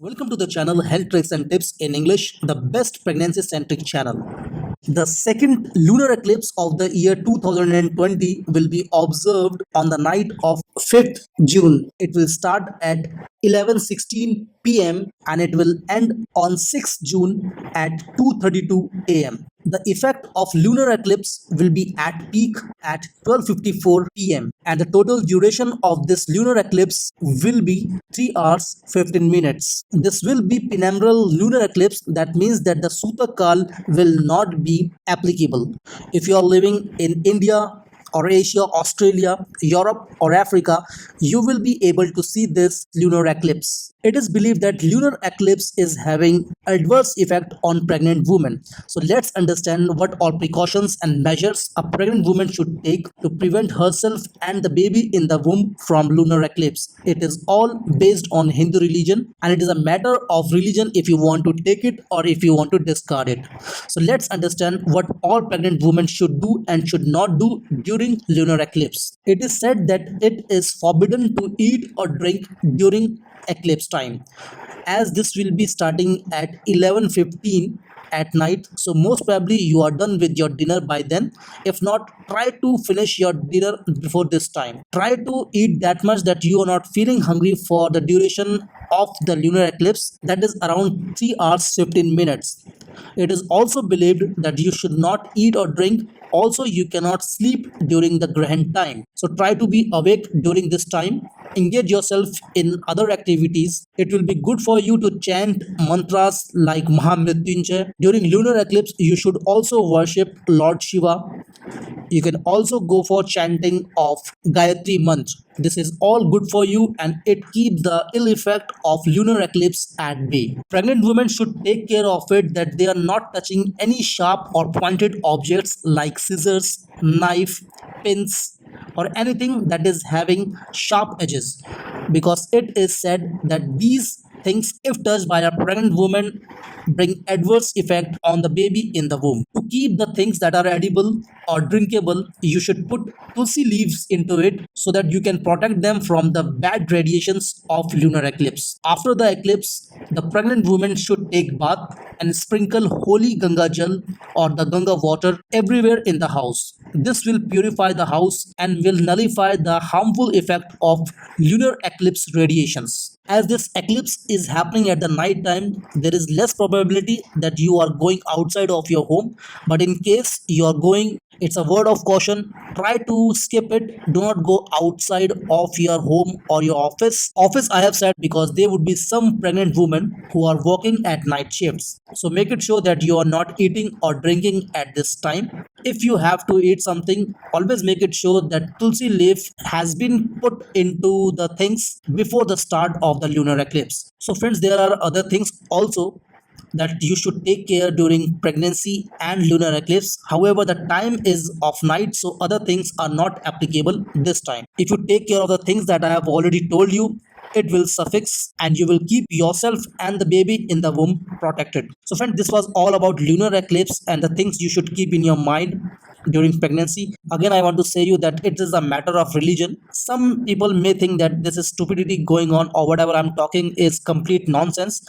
Welcome to the channel Health Tricks and Tips in English, the best pregnancy centric channel. The second lunar eclipse of the year 2020 will be observed on the night of 5th June. It will start at 11:16 p.m. and it will end on 6th June at 2:32 a.m. The effect of lunar eclipse will be at peak at 12:54 p.m. and the total duration of this lunar eclipse will be 3 hours 15 minutes. This will be penumbral lunar eclipse. That means that the Sutakal will not be applicable. If you are living in India or Asia, Australia, Europe or Africa, you will be able to see this lunar eclipse. It is believed that lunar eclipse is having adverse effect on pregnant women. So let's understand what all precautions and measures a pregnant woman should take to prevent herself and the baby in the womb from lunar eclipse. It is all based on Hindu religion and it is a matter of religion if you want to take it or if you want to discard it. So let's understand what all pregnant women should do and should not do during lunar eclipse. It is said that it is forbidden to eat or drink during eclipse time, as this will be starting at 11:15 at night. So most probably you are done with your dinner by then. If not, try to finish your dinner before this time. Try to eat that much that you are not feeling hungry for the duration of the lunar eclipse, that is around 3 hours 15 minutes. It is also believed that you should not eat or drink. Also, you cannot sleep during the Grahan time. So try to be awake during this time. Engage yourself in other activities. It will be good for you to chant mantras like Mahamrityunjay. During lunar eclipse, you should also worship Lord Shiva. You can also go for chanting of Gayatri Mantra. This is all good for you and it keeps the ill effect of lunar eclipse at bay. Pregnant women should take care of it that they are not touching any sharp or pointed objects like scissors, knife, pins, or anything that is having sharp edges, because it is said that these things, if touched by a pregnant woman, bring adverse effect on the baby in the womb. To keep the things that are edible or drinkable, you should put tulsi leaves into it so that you can protect them from the bad radiations of lunar eclipse. After the eclipse, the pregnant woman should take bath and sprinkle holy Ganga Jal or the Ganga water everywhere in the house. This will purify the house and will nullify the harmful effect of lunar eclipse radiations. As this eclipse is happening at the night time, there is less probability that you are going outside of your home. But in case you are going, it's a word of caution. Try to skip it. Do not go outside of your home or your office. Office, I have said, because there would be some pregnant women who are working at night shifts. So make it sure that you are not eating or drinking at this time. If you have to eat something, always make it sure that tulsi leaf has been put into the things before the start of the lunar eclipse. So friends, there are other things also that you should take care during pregnancy and lunar eclipse. However, the time is of night, so other things are not applicable this time. If you take care of the things that I have already told you, it will suffix and you will keep yourself and the baby in the womb protected. So friend, this was all about lunar eclipse and the things you should keep in your mind during pregnancy. Again, I want to say you that it is a matter of religion. Some people may think that this is stupidity going on or whatever I'm talking is complete nonsense.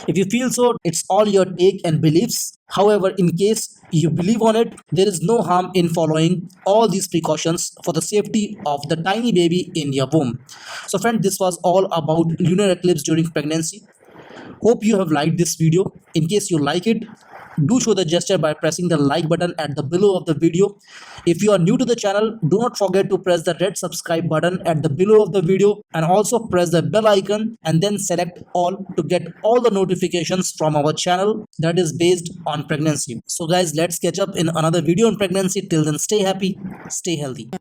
If you feel so, it's all your take and beliefs. However, in case you believe on it, there is no harm in following all these precautions for the safety of the tiny baby in your womb. So friend, this was all about lunar eclipse during pregnancy. Hope you have liked this video. In case you like it, do show the gesture by pressing the like button at the below of the video. If you are new to the channel, do not forget to press the red subscribe button at the below of the video and also press the bell icon and then select all to get all the notifications from our channel that is based on pregnancy. So guys, let's catch up in another video on pregnancy. Till then, stay happy, stay healthy.